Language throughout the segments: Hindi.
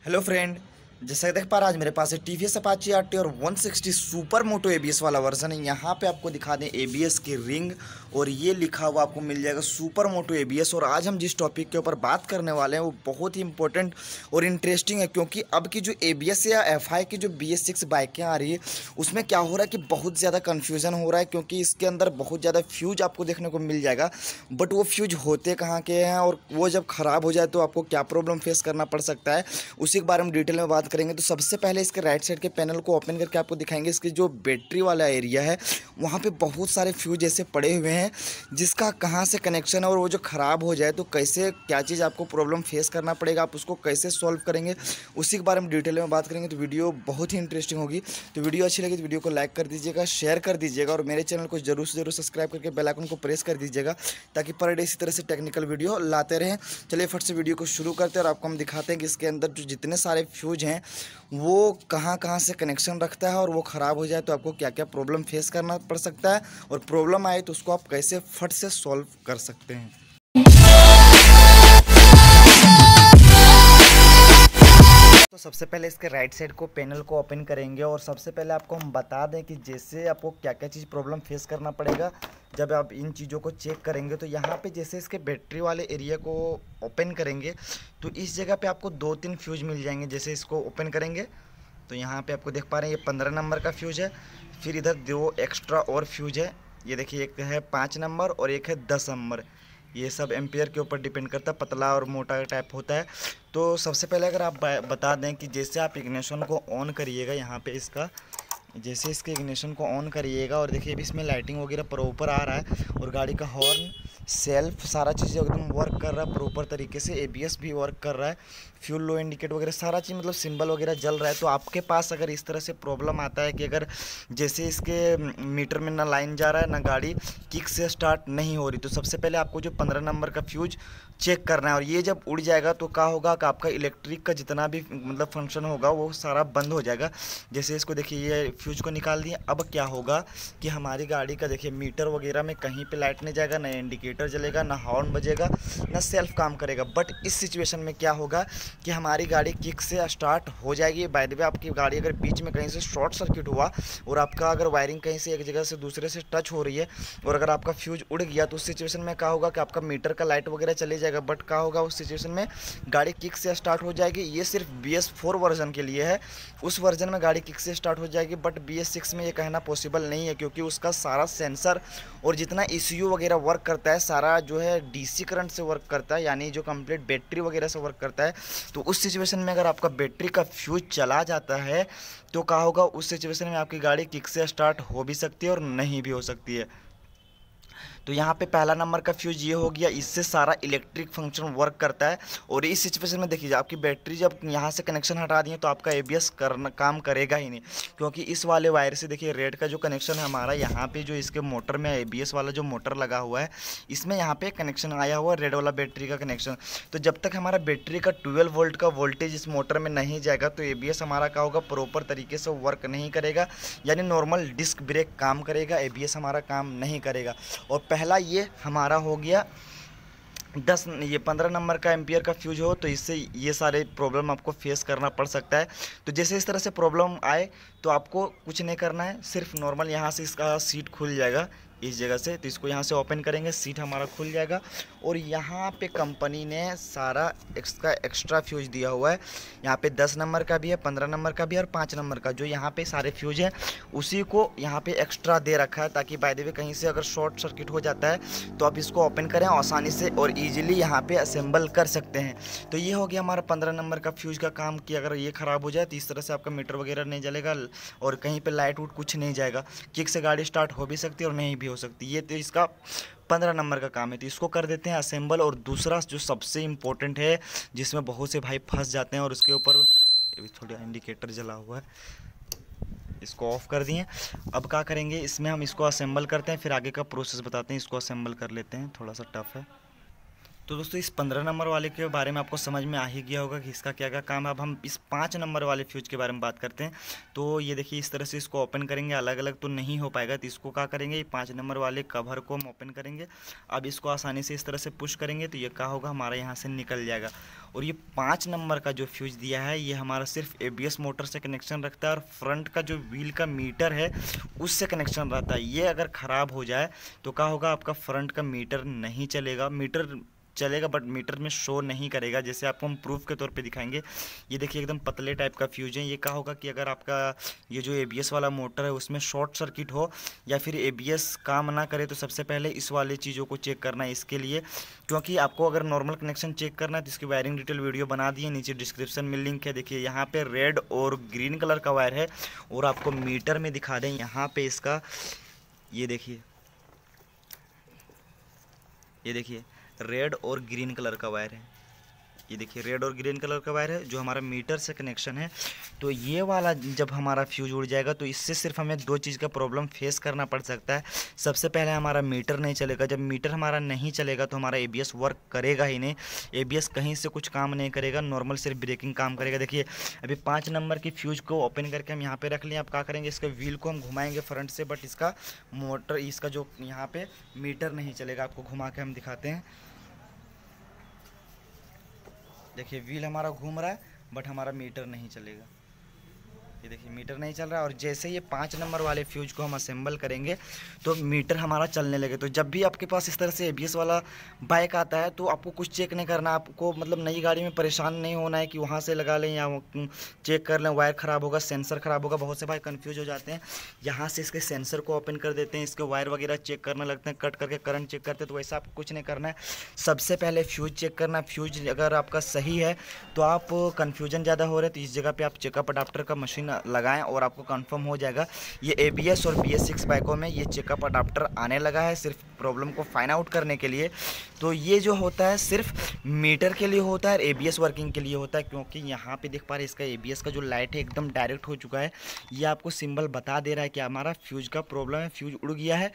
Hello friend. जैसा कि देख पा रहा आज मेरे पास है टीवीएस अपाची आरटी और 160 सुपर मोटो एबीएस वाला वर्जन है। यहाँ पे आपको दिखा दें एबीएस की रिंग और ये लिखा हुआ आपको मिल जाएगा सुपर मोटो एबीएस। और आज हम जिस टॉपिक के ऊपर बात करने वाले हैं वो बहुत ही इंपॉर्टेंट और इंटरेस्टिंग है, क्योंकि अब की जो एबीएस या एफआई की जो BS6 बाइकें आ रही है उसमें क्या हो रहा है कि बहुत ज़्यादा कन्फ्यूज़न हो रहा है, क्योंकि इसके अंदर बहुत ज़्यादा फ्यूज आपको देखने को मिल जाएगा। बट वो फ्यूज होते कहाँ के हैं और वो जब ख़राब हो जाए तो आपको क्या प्रॉब्लम फेस करना पड़ सकता है, उसी के बारे में डिटेल में बात करेंगे। तो सबसे पहले इसके राइट साइड के पैनल को ओपन करके आपको दिखाएंगे इसकी जो बैटरी वाला एरिया है वहाँ पे बहुत सारे फ्यूज ऐसे पड़े हुए हैं जिसका कहाँ से कनेक्शन है और वो जो ख़राब हो जाए तो कैसे क्या चीज़ आपको प्रॉब्लम फेस करना पड़ेगा, आप उसको कैसे सॉल्व करेंगे, उसी के बारे में डिटेल में बात करेंगे। तो वीडियो बहुत ही इंटरेस्टिंग होगी। तो वीडियो अच्छी लगी तो वीडियो को लाइक कर दीजिएगा, शेयर कर दीजिएगा और मेरे चैनल को जरूर से जरूर सब्सक्राइब करके बेल आइकन को प्रेस कर दीजिएगा ताकि पर डे इसी तरह से टेक्निकल वीडियो लाते रहें। चलिए फट से वीडियो को शुरू करते हैं और आपको हम दिखाते हैं कि इसके अंदर जो जितने सारे फ्यूज हैं वो कहाँ कहाँ से कनेक्शन रखता है और वो ख़राब हो जाए तो आपको क्या क्या प्रॉब्लम फेस करना पड़ सकता है और प्रॉब्लम आए तो उसको आप कैसे फट से सॉल्व कर सकते हैं। तो सबसे पहले इसके राइट साइड को पैनल को ओपन करेंगे और सबसे पहले आपको हम बता दें कि जैसे आपको क्या क्या चीज़ प्रॉब्लम फेस करना पड़ेगा जब आप इन चीज़ों को चेक करेंगे। तो यहाँ पे जैसे इसके बैटरी वाले एरिया को ओपन करेंगे तो इस जगह पे आपको 2-3 फ्यूज मिल जाएंगे। जैसे इसको ओपन करेंगे तो यहाँ पे आपको देख पा रहे हैं ये 15 नंबर का फ्यूज है, फिर इधर 2 एक्स्ट्रा और फ्यूज है। ये देखिए एक है 5 नंबर और एक है 10 नंबर। ये सब एम्पियर के ऊपर डिपेंड करता है, पतला और मोटा टाइप होता है। तो सबसे पहले अगर आप बता दें कि जैसे आप इग्निशन को ऑन करिएगा, यहाँ पे इसका जैसे इसके इग्निशन को ऑन करिएगा और देखिए अभी इसमें लाइटिंग वगैरह प्रॉपर आ रहा है और गाड़ी का हॉर्न सेल्फ सारा चीज़ एकदम वर्क कर रहा है प्रॉपर तरीके से, एबीएस भी वर्क कर रहा है, फ्यूल लो इंडिकेट वगैरह सारा चीज़ मतलब सिंबल वगैरह जल रहा है। तो आपके पास अगर इस तरह से प्रॉब्लम आता है कि अगर जैसे इसके मीटर में ना लाइन जा रहा है ना गाड़ी किक से स्टार्ट नहीं हो रही, तो सबसे पहले आपको जो 15 नंबर का फ्यूज चेक करना है। और ये जब उड़ जाएगा तो क्या होगा कि आपका इलेक्ट्रिक का जितना भी मतलब फंक्शन होगा वो सारा बंद हो जाएगा। जैसे इसको देखिए ये फ्यूज को निकाल दिए। अब क्या होगा कि हमारी गाड़ी का देखिए मीटर वगैरह में कहीं पे लाइट नहीं जाएगा, ना इंडिकेटर जलेगा, ना हॉर्न बजेगा, ना सेल्फ काम करेगा। बट इस सिचुएशन में क्या होगा कि हमारी गाड़ी किक से स्टार्ट हो जाएगी। बाय द वे आपकी गाड़ी अगर बीच में कहीं से शॉर्ट सर्किट हुआ और आपका अगर वायरिंग कहीं से एक जगह से दूसरे से टच हो रही है और अगर आपका फ्यूज उड़ गया तो उस सिचुएशन में क्या होगा कि आपका मीटर का लाइट वगैरह चले जाएगा। बट क्या होगा उस सिचुएशन में गाड़ी किक से स्टार्ट हो जाएगी। ये सिर्फ BS4 वर्जन के लिए है, उस वर्जन में गाड़ी किक से स्टार्ट हो जाएगी। बट BS6 में ये कहना पॉसिबल नहीं है, क्योंकि उसका सारा सेंसर और जितना ECU वगैरह वर्क करता है सारा जो है DC करंट से वर्क करता है, यानी जो कंप्लीट बैटरी वगैरह से वर्क करता है। तो उस सिचुएशन में अगर आपका बैटरी का फ्यूज चला जाता है तो क्या होगा, उस सिचुएशन में आपकी गाड़ी किक से स्टार्ट हो भी सकती है और नहीं भी हो सकती है। तो यहाँ पे पहला नंबर का फ्यूज ये हो गया, इससे सारा इलेक्ट्रिक फंक्शन वर्क करता है। और इस सिचुएशन में देखिए आपकी बैटरी जब यहाँ से कनेक्शन हटा दिए तो आपका एबीएस करना काम करेगा ही नहीं, क्योंकि इस वाले वायर से देखिए रेड का जो कनेक्शन है हमारा यहाँ पे जो इसके मोटर में एबीएस वाला जो मोटर लगा हुआ है इसमें यहाँ पे कनेक्शन आया हुआ है रेड वाला बैटरी का कनेक्शन। तो जब तक हमारा बैटरी का 12 वोल्ट का वोल्टेज इस मोटर में नहीं जाएगा तो एबीएस हमारा क्या होगा, प्रॉपर तरीके से वर्क नहीं करेगा, यानी नॉर्मल डिस्क ब्रेक काम करेगा, एबीएस हमारा काम नहीं करेगा। और पहला ये हमारा हो गया 15 नंबर का एम्पियर का फ्यूज हो, तो इससे ये सारे प्रॉब्लम आपको फेस करना पड़ सकता है। तो जैसे इस तरह से प्रॉब्लम आए तो आपको कुछ नहीं करना है, सिर्फ नॉर्मल यहाँ से इसका सीट खुल जाएगा इस जगह से, तो इसको यहाँ से ओपन करेंगे, सीट हमारा खुल जाएगा। और यहाँ पे कंपनी ने सारा इसका एक्स्ट्रा फ्यूज दिया हुआ है, यहाँ पे 10 नंबर का भी है, 15 नंबर का भी है और 5 नंबर का, जो यहाँ पे सारे फ्यूज हैं उसी को यहाँ पे एक्स्ट्रा दे रखा है, ताकि बाय द वे कहीं से अगर शॉर्ट सर्किट हो जाता है तो आप इसको ओपन करें आसानी से और ईजिली यहाँ पे असेंबल कर सकते हैं। तो ये हो गया हमारा 15 नंबर का फ्यूज का काम, कि अगर ये ख़राब हो जाए तो इस तरह से आपका मीटर वगैरह नहीं जलेगा और कहीं पर लाइट वूट कुछ नहीं जाएगा, किक से गाड़ी स्टार्ट हो भी सकती है और नहीं भी हो सकती। ये तो इसका 15 नंबर का काम है, तो इसको कर देते हैं असेंबल। और दूसरा जो सबसे इम्पोर्टेंट है जिसमें बहुत से भाई फंस जाते हैं और उसके ऊपर थोड़ा इंडिकेटर जला हुआ है, इसको ऑफ कर दिए। अब क्या करेंगे, इसमें हम इसको असेंबल करते हैं, फिर आगे का प्रोसेस बताते हैं। इसको असेंबल कर लेते हैं, थोड़ा सा टफ है। तो दोस्तों इस 15 नंबर वाले के बारे में आपको समझ में आ ही गया होगा कि इसका क्या क्या काम है। अब हम इस 5 नंबर वाले फ्यूज के बारे में बात करते हैं। तो ये देखिए इस तरह से इसको ओपन करेंगे, अलग अलग तो नहीं हो पाएगा, तो इसको क्या करेंगे, ये 5 नंबर वाले कवर को हम ओपन करेंगे। अब इसको आसानी से इस तरह से पुश करेंगे तो ये क्या होगा, हमारा यहाँ से निकल जाएगा। और ये 5 नंबर का जो फ्यूज दिया है ये हमारा सिर्फ ABS मोटर से कनेक्शन रखता है और फ्रंट का जो व्हील का मीटर है उससे कनेक्शन रहता है। ये अगर ख़राब हो जाए तो क्या होगा, आपका फ्रंट का मीटर नहीं चलेगा, मीटर चलेगा बट मीटर में शो नहीं करेगा। जैसे आपको हम प्रूफ के तौर पे दिखाएंगे। ये देखिए एकदम पतले टाइप का फ्यूज है। ये क्या होगा कि अगर आपका ये जो ABS वाला मोटर है उसमें शॉर्ट सर्किट हो या फिर ABS काम ना करे तो सबसे पहले इस वाले चीज़ों को चेक करना है इसके लिए। क्योंकि आपको अगर नॉर्मल कनेक्शन चेक करना है तो इसकी वायरिंग डिटेल वीडियो बना दी है, नीचे डिस्क्रिप्शन में लिंक है। देखिए यहाँ पर रेड और ग्रीन कलर का वायर है। और आपको मीटर में दिखा दें यहाँ पर इसका, ये देखिए रेड और ग्रीन कलर का वायर है। ये देखिए रेड और ग्रीन कलर का वायर है जो हमारा मीटर से कनेक्शन है। तो ये वाला जब हमारा फ्यूज उड़ जाएगा तो इससे सिर्फ हमें 2 चीज़ का प्रॉब्लम फेस करना पड़ सकता है। सबसे पहले हमारा मीटर नहीं चलेगा। जब मीटर हमारा नहीं चलेगा तो हमारा ABS वर्क करेगा ही नहीं। ABS कहीं से कुछ काम नहीं करेगा, नॉर्मल सिर्फ ब्रेकिंग काम करेगा। देखिए अभी 5 नंबर की फ्यूज को ओपन करके हम यहाँ पर रख लें। अब क्या करेंगे, इसके व्हील को हम घुमाएंगे फ्रंट से, बट इसका मोटर, इसका जो यहाँ पर मीटर नहीं चलेगा। आपको घुमा के हम दिखाते हैं। देखिए व्हील हमारा घूम रहा है बट हमारा मीटर नहीं चलेगा। ये देखिए मीटर नहीं चल रहा है। और जैसे ये 5 नंबर वाले फ्यूज को हम असेंबल करेंगे तो मीटर हमारा चलने लगे। तो जब भी आपके पास इस तरह से ABS वाला बाइक आता है तो आपको कुछ चेक नहीं करना, आपको मतलब नई गाड़ी में परेशान नहीं होना है कि वहाँ से लगा लें या चेक कर लें, वायर ख़राब होगा, सेंसर ख़राब होगा। बहुत से भाई कन्फ्यूज हो जाते हैं, यहाँ से इसके सेंसर को ओपन कर देते हैं, इसके वायर वगैरह चेक करने लगते हैं, कट करके करंट चेक करते हैं। तो वैसा आपको कुछ नहीं करना है। सबसे पहले फ्यूज चेक करना। फ्यूज अगर आपका सही है तो आप कन्फ्यूजन ज़्यादा हो रहे हैं तो इस जगह पर आप चेकअप अडाप्टर का मशीन लगाएं और आपको कंफर्म हो जाएगा। ये ABS और BS6 बाइकों में ये चेकअप अडाप्टर आने लगा है सिर्फ प्रॉब्लम को फाइंड आउट करने के लिए। तो ये जो होता है सिर्फ मीटर के लिए होता है और ABS वर्किंग के लिए होता है। क्योंकि यहाँ पे देख पा रहे हैं इसका ABS का जो लाइट है एकदम डायरेक्ट हो चुका है। ये आपको सिंबल बता दे रहा है कि हमारा फ्यूज का प्रॉब्लम है, फ्यूज उड़ गया है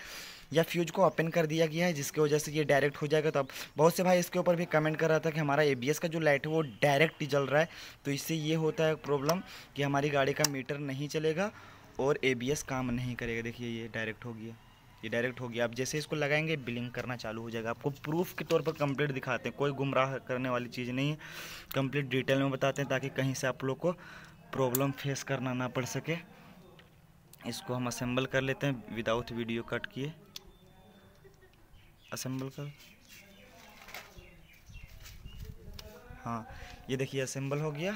या फ्यूज को ओपन कर दिया गया है, जिसकी वजह से ये डायरेक्ट हो जाएगा। तो अब बहुत से भाई इसके ऊपर भी कमेंट कर रहा था कि हमारा ABS का जो लाइट है वो डायरेक्ट ही जल रहा है। तो इससे ये होता है प्रॉब्लम कि हमारी गाड़ी का मीटर नहीं चलेगा और ABS काम नहीं करेगा। देखिए ये डायरेक्ट हो गया, ये डायरेक्ट हो गया। अब जैसे इसको लगाएंगे बिलिंग करना चालू हो जाएगा। आपको प्रूफ के तौर पर कंप्लीट दिखाते हैं, कोई गुमराह करने वाली चीज़ नहीं है, कंप्लीट डिटेल में बताते हैं ताकि कहीं से आप लोग को प्रॉब्लम फेस करना ना पड़ सके। इसको हम असेंबल कर लेते हैं विदाउट वीडियो कट किए। असेंबल कर, हाँ ये देखिए असेंबल हो गया।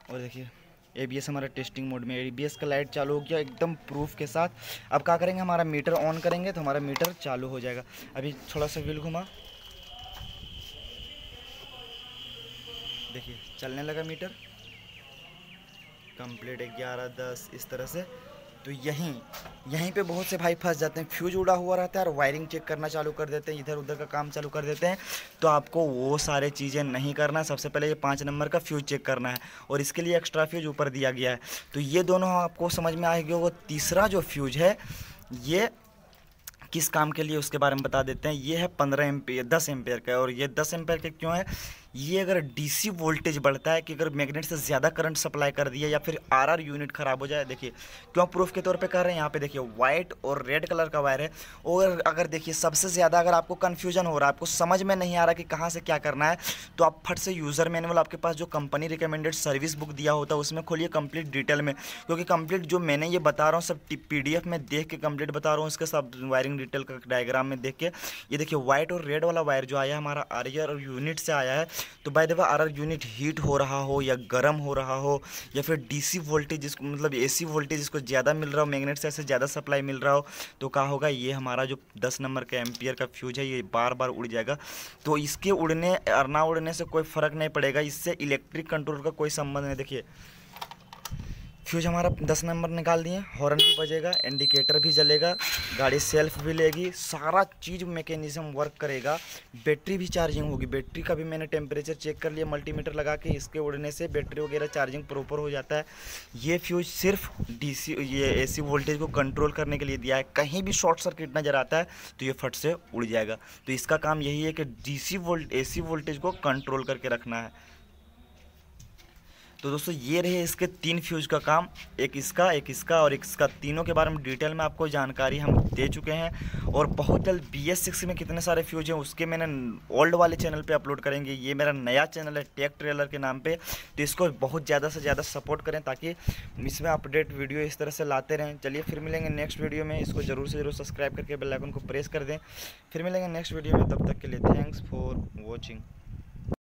और देखिए ABS हमारा टेस्टिंग मोड में, ABS का लाइट चालू हो गया एकदम प्रूफ के साथ। अब क्या करेंगे, हमारा मीटर ऑन करेंगे तो हमारा मीटर चालू हो जाएगा। अभी थोड़ा सा व्हील घुमा, देखिए चलने लगा मीटर कंप्लीट 11, 10 इस तरह से। तो यहीं पे बहुत से भाई फंस जाते हैं, फ्यूज उड़ा हुआ रहता है और वायरिंग चेक करना चालू कर देते हैं, इधर उधर का काम चालू कर देते हैं। तो आपको वो सारे चीज़ें नहीं करना। सबसे पहले ये 5 नंबर का फ्यूज चेक करना है और इसके लिए एक्स्ट्रा फ्यूज ऊपर दिया गया है। तो ये दोनों आपको समझ में आएगी। वो तीसरा जो फ्यूज है ये किस काम के लिए उसके बारे में बता देते हैं। ये है 15 एम्पियर 10 एम्पियर का। और ये 10 एम्पियर का क्यों है, ये अगर DC वोल्टेज बढ़ता है कि अगर मैग्नेट से ज़्यादा करंट सप्लाई कर दिया या फिर RR यूनिट ख़राब हो जाए। देखिए क्यों प्रूफ के तौर पे कर रहे हैं, यहाँ पे देखिए वाइट और रेड कलर का वायर है। और अगर देखिए सबसे ज़्यादा अगर आपको कन्फ्यूजन हो रहा है, आपको समझ में नहीं आ रहा कि कहाँ से क्या करना है, तो आप फट से यूज़र मैनुअल आपके पास जो कंपनी रिकमेंडेड सर्विस बुक दिया होता है उसमें खोलिए कंप्लीट डिटेल में। क्योंकि कंप्लीट जो मैंने ये बता रहा हूँ सब PDF में देख के कंप्लीट बता रहा हूँ, इसके सब वायरिंग डिटेल का डायग्राम में देख के। ये देखिए वाइट और रेड वाला वायर जो आया हमारा RR यूनिट से आया है। तो by the way RR unit heat हो रहा हो या गर्म हो रहा हो या फिर DC वोल्टेज जिसको मतलब AC वोल्टेज जिसको ज़्यादा मिल रहा हो, मैग्नेट से ऐसे ज़्यादा सप्लाई मिल रहा हो, तो क्या होगा, ये हमारा जो 10 नंबर का एम्पियर का फ्यूज है ये बार बार उड़ जाएगा। तो इसके उड़ने और ना उड़ने से कोई फ़र्क नहीं पड़ेगा, इससे इलेक्ट्रिक कंट्रोल का कोई संबंध नहीं। देखिए फ्यूज हमारा 10 नंबर निकाल दिए, हॉर्न भी बजेगा, इंडिकेटर भी जलेगा, गाड़ी सेल्फ भी लेगी, सारा चीज़ मैकेनिज्म वर्क करेगा। बैटरी भी चार्जिंग होगी। बैटरी का भी मैंने टेम्परेचर चेक कर लिया मल्टीमीटर लगा के, इसके उड़ने से बैटरी वगैरह चार्जिंग प्रॉपर हो जाता है। ये फ्यूज सिर्फ ये AC वोल्टेज को कंट्रोल करने के लिए दिया है। कहीं भी शॉर्ट सर्किट नज़र आता है तो ये फट से उड़ जाएगा। तो इसका काम यही है कि AC वोल्टेज को कंट्रोल करके रखना है। तो दोस्तों ये रहे इसके 3 फ्यूज का काम, एक इसका और एक इसका। तीनों के बारे में डिटेल में आपको जानकारी हम दे चुके हैं। और बहुत जल्द BS6 में कितने सारे फ्यूज हैं उसके मैंने ओल्ड वाले चैनल पे अपलोड करेंगे। ये मेरा नया चैनल है टेक ट्रेलर के नाम पे, तो इसको बहुत ज़्यादा से ज़्यादा सपोर्ट करें ताकि इसमें अपडेट वीडियो इस तरह से लाते रहें। चलिए फिर मिलेंगे नेक्स्ट वीडियो में। इसको ज़रूर से ज़रूर सब्सक्राइब करके बेल आइकन को प्रेस कर दें। फिर मिलेंगे नेक्स्ट वीडियो में, तब तक के लिए थैंक्स फॉर वॉचिंग।